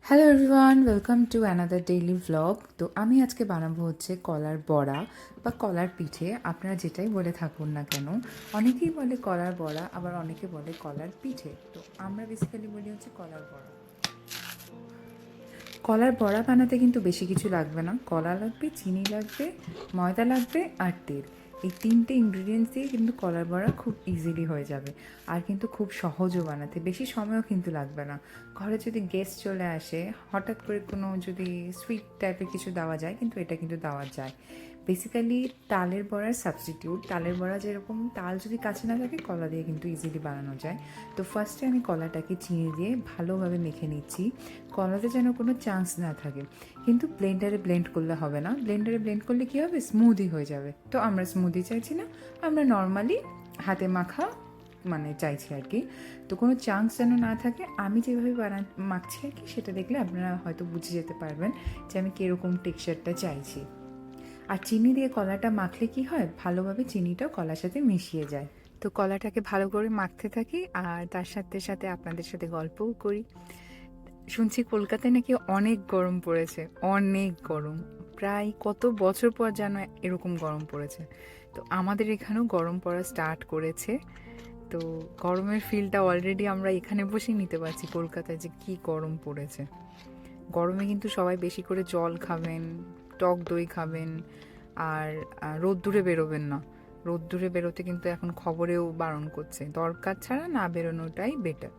Hello everyone, welcome to another daily vlog. তো আমি আজকে বানাবো হচ্ছে কলার বড়া বা কলার পিঠে, আপনারা যেটাই বলে থাকুন না কেন। অনেকেই বলে কলার বড়া, আবার অনেকে বলে কলার পিঠে। তো আমরা বেসিক্যালি বলি হচ্ছে কলার বড়া। কলার বড়া বানাতে কিন্তু বেশি কিছু লাগবে না। কলা লাগবে, চিনি লাগবে, ময়দা লাগবে আর তেল। এই তিনটে ইনগ্রিডিয়েন্টস দিয়ে কিন্তু কলার বড়া খুব ইজিলি হয়ে যাবে। আর কিন্তু খুব সহজও বানাতে, বেশি সময়ও কিন্তু লাগবে না। ঘরে যদি গেস্ট চলে আসে, হঠাৎ করে কোনো যদি সুইট টাইপের কিছু দেওয়া যায়, কিন্তু এটা কিন্তু দেওয়া যায়। বেসিক্যালি তালের বড়ার সাবস্টিটিউট। তালের বড়া যেরকম তাল যদি কাছে না থাকে, কলা দিয়ে কিন্তু ইজিলি বানানো যায়। তো ফার্স্টে আমি কলাটাকে চিনি দিয়ে ভালোভাবে মেখে নিচ্ছি। কলাতে যেন কোনো চান্স না থাকে। কিন্তু ব্লেন্ডারে ব্লেন্ড করলে হবে না। ব্লেন্ডারে ব্লেন্ড করলে কী হবে, স্মুদি হয়ে যাবে। তো আমরা স্মুদি চাইছি না, আমরা নর্মালি হাতে মাখা মানে চাইছি আর কি। তো কোনো চান্স যেন না থাকে। আমি যেভাবে মাখছি আর কি, সেটা দেখলে আপনারা হয়তো বুঝে যেতে পারবেন যে আমি কীরকম টেক্সচারটা চাইছি। আর চিনি দিয়ে কলাটা মাখলে কি হয়, ভালোভাবে চিনিটাও কলার সাথে মিশিয়ে যায়। তো কলাটাকে ভালো করে মাখতে থাকি, আর তার সাথে সাথে আপনাদের সাথে গল্পও করি। শুনছি কলকাতায় নাকি অনেক গরম পড়েছে, অনেক গরম। প্রায় কত বছর পর যেন এরকম গরম পড়েছে। তো আমাদের এখানেও গরম পড়া স্টার্ট করেছে। তো গরমের ফিলটা অলরেডি আমরা এখানে বসেই নিতে পারছি, কলকাতায় যে কি গরম পড়েছে। গরমে কিন্তু সবাই বেশি করে জল খাবেন, টক দই খাবেন, আর রোদ্দুরে বেরোবেন না। রোদ্দুরে বেরোতে কিন্তু এখন খবরেও বারণ করছে, দরকার ছাড়া না বেরোনোটাই বেটার।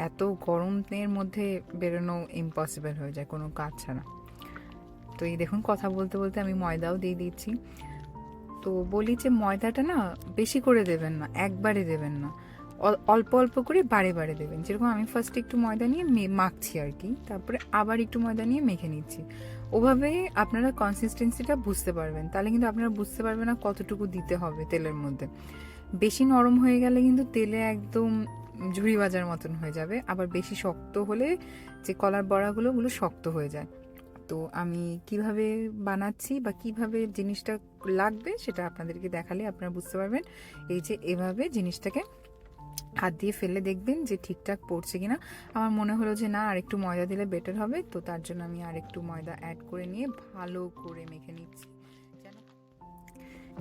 এত গরমের মধ্যে বেরোনো ইম্পসিবল হয়ে যায় কোনো কাজ ছাড়া। তো এই দেখুন, কথা বলতে বলতে আমি ময়দাও দিয়ে দিচ্ছি। তো বলি যে ময়দাটা না বেশি করে দেবেন না, একবারে দেবেন না, অল্প অল্প করে বারে বারে দেবেন। যেরকম আমি ফার্স্টে একটু ময়দা নিয়ে মাখছি আর কি, তারপরে আবার একটু ময়দা নিয়ে মেখে নিচ্ছি। ওভাবে আপনারা কনসিস্টেন্সিটা বুঝতে পারবেন। তাহলে কিন্তু আপনারা বুঝতে পারবেন না কতটুকু দিতে হবে তেলের মধ্যে। বেশি নরম হয়ে গেলে কিন্তু তেলে একদম ঝুড়ি ভাজার মতন হয়ে যাবে। আবার বেশি শক্ত হলে যে কলার বড়াগুলো শক্ত হয়ে যায়। তো আমি কিভাবে বানাচ্ছি বা কিভাবে জিনিসটা লাগবে সেটা আপনাদেরকে দেখালে আপনারা বুঝতে পারবেন। এই যে এভাবে জিনিসটাকে হাত দিয়ে ফেলে দেখবেন যে ঠিকঠাক পড়ছে কিনা। আমার মনে হলো যে না, আর একটু ময়দা দিলে বেটার হবে। তো তার জন্য আমি আর একটু ময়দা অ্যাড করে নিয়ে ভালো করে মেখে নিচ্ছি।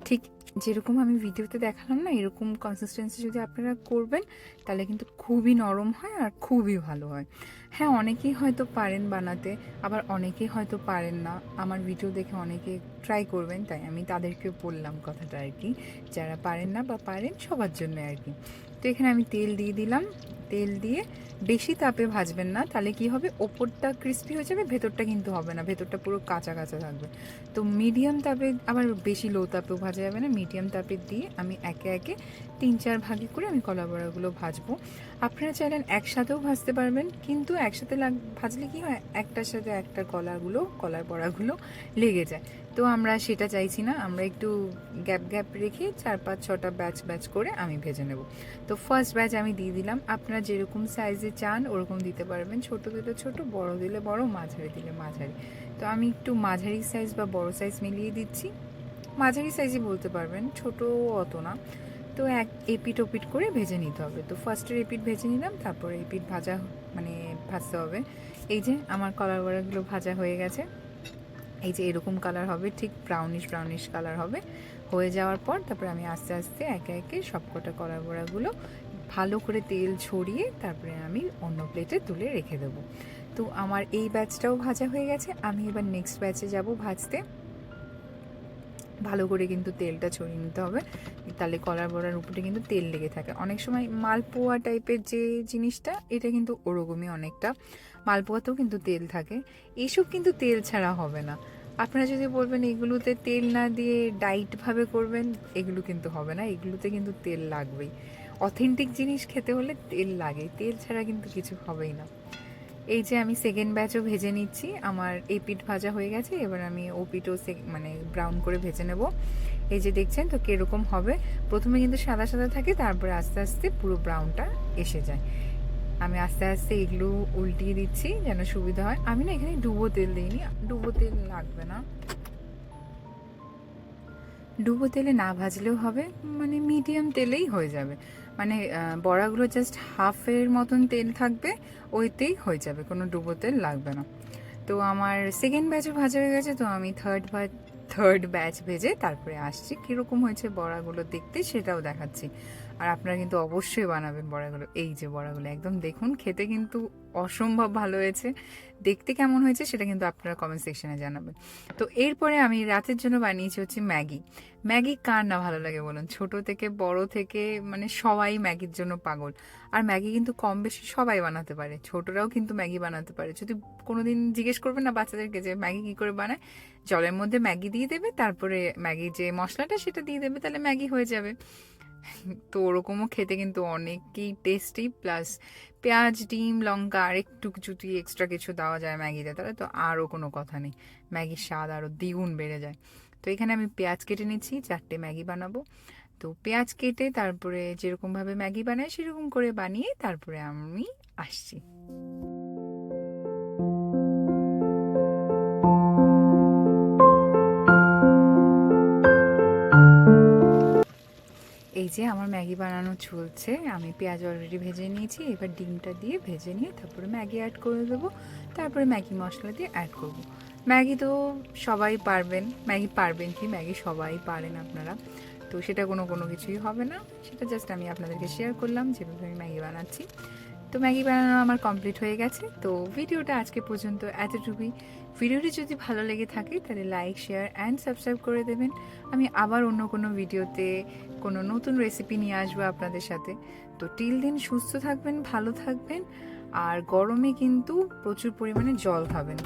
ঠিক যেরকম আমি ভিডিওতে দেখালাম না, এরকম কনসিস্টেন্সি যদি আপনারা করবেন, তাহলে কিন্তু খুবই নরম হয় আর খুবই ভালো হয়। হ্যাঁ, অনেকেই হয়তো পারেন বানাতে, আবার অনেকেই হয়তো পারেন না। আমার ভিডিও দেখে অনেকে ট্রাই করবেন, তাই আমি তাদেরকে বললাম কথাটা আর কি। যারা পারেন না বা পারেন, সবার জন্য আর কি। তো এখানে আমি তেল দিয়ে দিলাম। তেল দিয়ে বেশি তাপে ভাজবেন না, তাহলে কি হবে, ওপরটা ক্রিস্পি হয়ে যাবে, ভেতরটা কিন্তু হবে না, ভেতরটা পুরো কাঁচা কাঁচা থাকবে। তো মিডিয়াম তাপে, আবার বেশি লো তাপেও ভাজা যাবে না, মিডিয়াম তাপে দিয়ে আমি একে একে 3-4 ভাগে করে আমি কলা বড়াগুলো ভাজবো। আপনারা চাইলেন একসাথেও ভাজতে পারবেন, কিন্তু একসাথে ভাজলে কি হয়, একটার সাথে একটা কলার বড়াগুলো লেগে যায়। তো আমরা সেটা চাইছি না, আমরা একটু গ্যাপ গ্যাপ রেখে 4-5-6টা ব্যাচ ব্যাচ করে আমি ভেজে নেব। তো ফার্স্ট ব্যাচ আমি দিয়ে দিলাম। আপনারা যেরকম সাইজে চান ওরকম দিতে পারবেন, ছোট দিলে ছোট, বড় দিলে বড়, মাঝারি দিলে মাঝারি। তো আমি একটু মাঝারি সাইজ বা বড় সাইজ মিলিয়ে দিচ্ছি। মাঝারি সাইজই বলতে পারবেন, ছোটো অত না। তো এক এপিট ওপিট করে ভেজে নিতে হবে। তো ফার্স্টের এপিট ভেজে নিলাম, তারপরে এপিট ভাজতে হবে। এই যে আমার কলার বড়াগুলো ভাজা হয়ে গেছে। এই যে এরকম কালার হবে, ঠিক ব্রাউনিশ ব্রাউনিশ কালার হবে। হয়ে যাওয়ার পর তারপরে আমি আস্তে আস্তে একে একে সবকটা কলার বড়াগুলো ভালো করে তেল ছড়িয়ে তারপরে আমি অন্য প্লেটে তুলে রেখে দেবো। তো আমার এই ব্যাচটাও ভাজা হয়ে গেছে। আমি এবার নেক্সট ব্যাচে যাব ভাজতে। ভালো করে কিন্তু তেলটা ছড়িয়ে নিতে হবে, তাহলে কলার বড়ার উপরে কিন্তু তেল লেগে থাকে। অনেক সময় মালপোয়া টাইপের যে জিনিসটা, এটা কিন্তু ওরকমই অনেকটা। মালপোয়াতেও কিন্তু তেল থাকে। এইসব কিন্তু তেল ছাড়া হবে না। আপনারা যদি বলবেন এগুলোতে তেল না দিয়ে ডাইটভাবে করবেন, এগুলো কিন্তু হবে না, এগুলোতে কিন্তু তেল লাগবেই। অথেন্টিক জিনিস খেতে হলে তেল লাগে, তেল ছাড়া কিন্তু কিছু হবেই না। এই যে আমি সেকেন্ড ব্যাচও ভেজে নিচ্ছি। আমার এই পিঠ ভাজা হয়ে গেছে, এবার আমি ও পিঠও ব্রাউন করে ভেজে নেব। এই যে দেখছেন তো কীরকম হবে। প্রথমে কিন্তু সাদা সাদা থাকে, তারপরে আস্তে আস্তে পুরো ব্রাউনটা এসে যায়। আমি আস্তে আস্তে এগুলো উল্টিয়ে দিচ্ছি যেন সুবিধা হয়। আমি না এখানে ডুবো তেল দিইনি, ডুবো তেল লাগবে না। ডুবো তেলে না ভাজলেও হবে, মিডিয়াম তেলেই হয়ে যাবে। মানে বড়াগুলো জাস্ট হাফের মতন তেল থাকবে, ওইতেই হয়ে যাবে, কোনো ডুবো তেল লাগবে না। তো আমার সেকেন্ড ব্যাচও ভাজা হয়ে গেছে, তো আমি থার্ড ব্যাচ ভেজে তারপরে আসছি। কীরকম হয়েছে বড়াগুলো দেখতে সেটাও দেখাচ্ছি। আর আপনারা কিন্তু অবশ্যই বানাবেন বড়াগুলো। এই যে বড়াগুলো একদম দেখুন, খেতে কিন্তু অসম্ভব ভালো হয়েছে। দেখতে কেমন হয়েছে সেটা কিন্তু আপনারা কমেন্ট সেকশনে জানাবেন। তো এরপরে আমি রাতের জন্য বানিয়েছি হচ্ছে ম্যাগি। ম্যাগি কার না ভালো লাগে বলুন, ছোট থেকে বড় থেকে মানে সবাই ম্যাগির জন্য পাগল। আর ম্যাগি কিন্তু কম বেশি সবাই বানাতে পারে, ছোটরাও কিন্তু ম্যাগি বানাতে পারে। যদি কোনোদিন জিজ্ঞেস করবেন না বাচ্চাদেরকে যে ম্যাগি কী করে বানায়, জলের মধ্যে ম্যাগি দিয়ে দেবে, তারপরে ম্যাগির যে মশলাটা সেটা দিয়ে দেবে, তাহলে ম্যাগি হয়ে যাবে। তো ওরকমও খেতে কিন্তু অনেকই টেস্টি, প্লাস পেঁয়াজ, ডিম, লঙ্কা আর একটু যদি এক্সট্রা কিছু দেওয়া যায় ম্যাগিতে, তাহলে তো আরও কোনো কথা নেই, ম্যাগির স্বাদ আরও দ্বিগুণ বেড়ে যায়। তো এখানে আমি পেঁয়াজ কেটে নিচ্ছি, 4টে ম্যাগি বানাবো। তো পেঁয়াজ কেটে তারপরে যেরকমভাবে ম্যাগি বানায় সেরকম করে বানিয়ে তারপরে আমি আসছি। এই যে আমার ম্যাগি বানানো চলছে, আমি পেঁয়াজ অলরেডি ভেজে নিয়েছি, এবার ডিমটা দিয়ে ভেজে নিয়ে তারপরে ম্যাগি অ্যাড করে দেবো, তারপরে ম্যাগি মশলা দিয়ে অ্যাড করব। ম্যাগি তো সবাই পারবেন, ম্যাগি পারবেন কি, ম্যাগি সবাই পারেন আপনারা, তো সেটা কোনো কিছুই হবে না, সেটা জাস্ট আমি আপনাদেরকে শেয়ার করলাম যেভাবে আমি ম্যাগি বানাচ্ছি। তো ম্যাগি বানানো আমার কমপ্লিট হয়ে গেছে। তো ভিডিওটা আজকে পর্যন্ত এতটুকুই। ভিডিওটি যদি ভালো লেগে থাকে তাহলে লাইক, শেয়ার অ্যান্ড সাবস্ক্রাইব করে দেবেন। আমি আবার অন্য কোনো ভিডিওতে কোনো নতুন রেসিপি নিয়ে আসবো আপনাদের সাথে। তো টিল দিন সুস্থ থাকবেন, ভালো থাকবেন, আর গরমে কিন্তু প্রচুর পরিমাণে জল খাবেন।